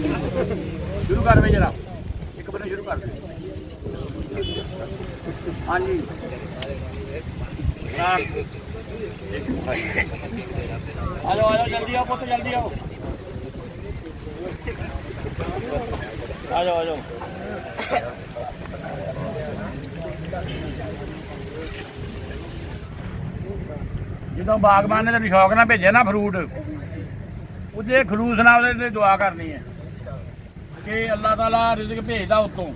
शुरू कर भाई जरा एक बने शुरू कर हाँ जी आ जाओ जल्दी आओ पुत्र जल्दी आओ आ जाओ जो बागबान ने शौक ना भेजे ना फ्रूट ਉਹਦੇ ਖਲੂਸ ਨਾਲ ਉਹਦੇ ਦੁਆ ਕਰਨੀ ਹੈ ਕਿ ਅੱਲਾਹ ਤਾਲਾ ਰਿਜ਼ਕ ਭੇਜਦਾ ਉੱਤੋਂ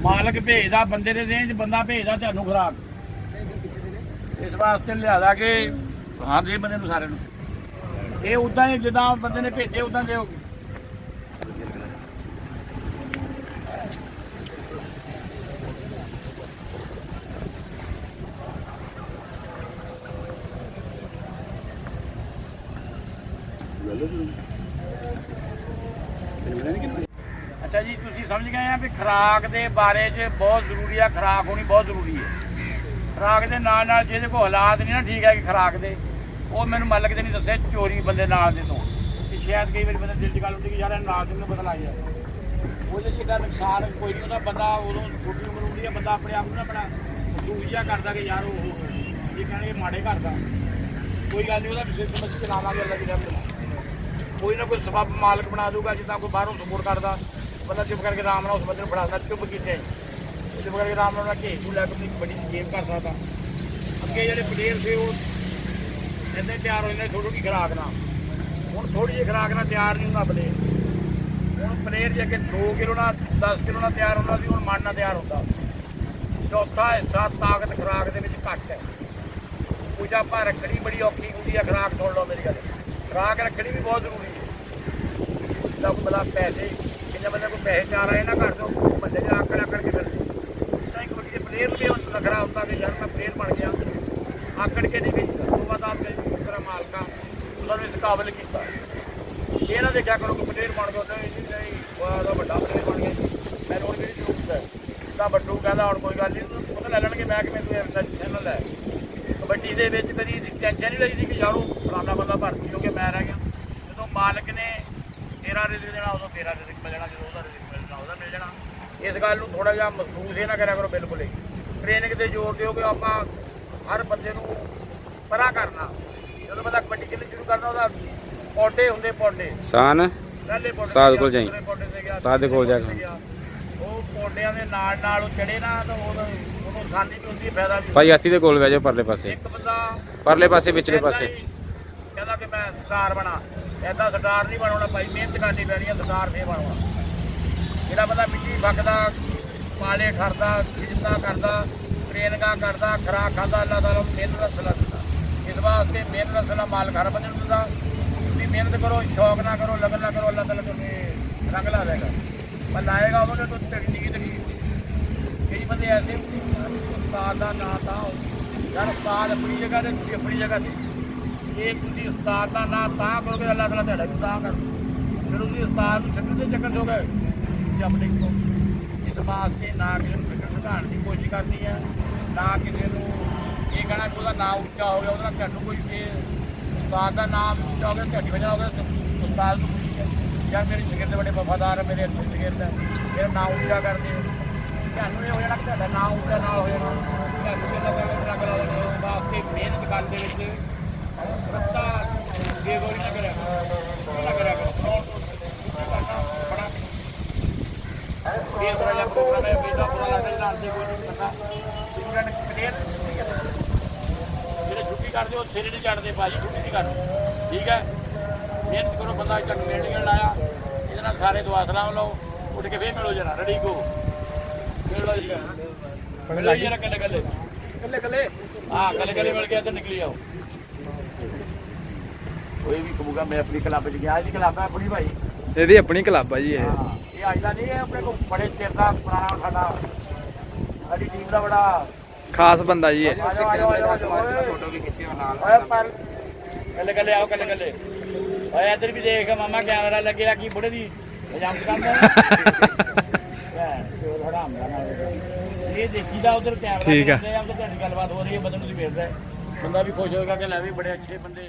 ਮਾਲਕ ਭੇਜਦਾ ਬੰਦੇ ਦੇ ਦੇਣ 'ਚ ਬੰਦਾ ਭੇਜਦਾ ਤੁਹਾਨੂੰ ਖੁਰਾਕ ਇਸ ਵਾਸਤੇ ਲਿਆਦਾ ਕਿ ਹਾਂ ਦੇ ਬੰਦੇ ਨੂੰ ਸਾਰਿਆਂ ਨੂੰ ਇਹ ਉਦਾਂ ਹੀ ਜਿੱਦਾਂ ਬੰਦੇ ਨੇ ਭੇਜੇ ਉਦਾਂ ਦਿਓ अच्छा जी तुम समझ गए हैं भी खुराक के बारे च बहुत जरूरी है खुराक होनी बहुत जरूरी है खुराक के नाल जिहदे कोल हालात नहीं ना ठीक है कि खुराक दे वो मैंने मालक ने नहीं दस्या चोरी बंदे नाल दे तो कि शायद कई बार बंदे दिल की गल होती कि यार नाल दे पता लग जाए वो जो नुकसान कोई नहीं होता बंदा उदों छोटी उम्र होती है बंदा अपने आप को अपना महसूस जिहा करता कि यार वो ये कहने माड़े घर का कोई गल नहीं वो सिस्टम असीं चला लांगे अल्लाह दी रहमत कोई ना कोई सबब मालक बना दूगा जिदा कोई बाहरों सपोर्ट करता बंदा चुप करके आराम नाल उस बंदे को फड़ा चुप कीते चुप करके आराम नाल घेस नूं लैके अपनी बड़ी गेम कर सकता अगे जो प्लेयर थे वो इन्ने तैयार हो जाते थोड़ी खुराक ना हूँ थोड़ी जी खुराक ना तैयार नहीं होंगे प्लेयर हूँ प्लेयर जी अगे 2 किलो ना 10 किलो ना तैयार होता हूँ मन ना तैयार होता चौथा हिस्सा ताकत खुराक के घट है पूजा पा रखनी बड़ी औखी होंगी है खुराक सुन लो मेरी गल खुराक रखनी भी बहुत जरूरी है जिदा कोई बंदा पैसे जिन्हें बंदे को पैसे चार आए ना घर दो बंदे ने आकड़ आकड़ के करते कबड्डी के प्लेयर भी नखरा होता कि यार मैं प्लेयर बन गया आकड़ के नहीं गई तो बाद आप मेरा मालका उन्होंने इस काबिल किया ये ना देखा करो कि प्लेयर बन गया नहीं बड़ा प्लेयर बन गया मैं रोड मेरी जरूरत है जिदा बड्डू कहता हम कोई गल नहीं पता ले लेंगे मैं कि मैंने लै कबड्डी के कभी टेंशन नहीं लगी कि यारों फलाना बंदा भर्ती हो गया मैं रह गया जो मालक ने तेरा रिजक देना उदों तेरा रिजक मिल जाना जो रिजक मिलना वह मिल जाना इस गल थोड़ा जहा महसूस ये ना करा करो बिल्कुल ही ट्रेनिंग से जोर दो कि आप हर बंदे परा करना जो बंदा कबड्डी खेलनी शुरू करना वह पौडे होंगे पौडे सान पहले उस्ताद कोल जाई उस्ताद कोल जा वो पौडियां दे नाल चढ़े ना तो खानी भी होंगी फायदा भी भाई हाथी दे कोल बह जाओ परले पासे एक बंदा परले पासे पिछले पासे कहता कि मैं सरदार बना ऐसा सरदार नहीं बनना भाई मेहनत करनी पैनी है सरदार नहीं बनना जो बंदा मिट्टी फकदा पाले खरदा खिजता करता ट्रेनिंगा करता खुराक खाता अल्लाह ताला मेहनत का सिला दिता इस वास्ते मेहनत का सिला मालक हर बंदे दिता तुम मेहनत करो शौक ना करो लगन ना करो अल्लाह ताला तुम्हें रंग ला देगा पर लाएगा उन्होंने तो तकनीकी कई बंदे ऐसे उस्ताद का नाम था यार उस्ताद अपनी जगह से तुम अपनी जगह से ये तुम उस्ताद का नाम ता करोगे अल्लाह ताला तुहाडा भी ता कर फिर उस उस्ताद छड्डण दे चक्कर हो गए तुम अपने को इस वास्ते ना किसी को घटाने की कोशिश करनी है ना किसी को ये कहना कि उसका नाम उच्चा हो गया उसका तुहानूं कोई उस्ताद का नाम उच्चा हो गया तुहाडी वजह हो गया उस्ताद को खुशी है यार मेरे शागिर्द बड़े वफादार है मेरे अच्छे शागिर्द है मेरा नाम उच्चा कर दे ਤੁਹਾਨੂੰ ਇਹ ਹੋ ਜਾਣਾ ਕਿ ਤੁਹਾਡਾ ਨਾਮ ਉੱਚਾ ਨਾ ਹੋ ਜਾਣਾ ਤੁਹਾਨੂੰ ਇਹਦਾ ਰੰਗ ਲਾ ਦੇਣਾ ਇਸ ਵਾਸਤੇ ਮਿਹਨਤ ਕਰਨ ਦੇ ਵਿੱਚ ਰੱਤਾ ਬੇਗੋਰੀ ਨਾ ਕਰਿਆ ਕਰੋ ਬੜਾ ਇਹ ਬੜਾ ਜਿਹਾ ਪ੍ਰੋਗਰਾਮ ਹੈ ਬੇਟਾ ਪੂਰਾ ਲੱਗਦਾ ਜਿਹੜਾ ਆਂਦੇ ਕੋਈ ਨਹੀਂ ਪਤਾ ਸਟੂਡੈਂਟ ਕਲੀਅਰ ਜਿਹੜੇ ਛੁੱਟੀ ਕਰਦੇ ਉਹ ਸਿਰੇ ਨਹੀਂ ਚੜਦੇ ਭਾਜੀ ਛੁੱਟੀ ਨਹੀਂ ਕਰਦੇ ਠੀਕ ਹੈ ਮਿਹਨਤ ਕਰੋ ਬੰਦਾ ਚੱਕ ਟ੍ਰੇਨਿੰਗ ਲਾਇਆ ਇਹਦੇ ਨਾਲ ਸਾਰੇ ਦੁਆ ਸਲਾਮ ਲਓ ਉੱਠ ਕੇ ਫੇਰ ਮਿਲੋ ਜਰਾ ਰੈਡੀ ਗੋ कले मिल गया तो निकली आओ कोई भी कहूगा मैं अपनी क्लब च गया जी क्लब है अपनी भाई ਇਹਦੀ ਆਪਣੀ क्लब है जी ये आज का नहीं है अपने को बड़े चिर का पुराना साडा साडी टीम का बड़ा खास बंदा जी फोटो भी खिंची नाल कले कले आओ कले कले ओए इधर भी देख मामा कैमरा लगे की बुढ़े दी जंप करदा ये देखी जा उधर कैमरा ठीक है उधर गलबात हो रही है बंदे बंदा भी खुश होगा कि लै भी बड़े अच्छे बंदे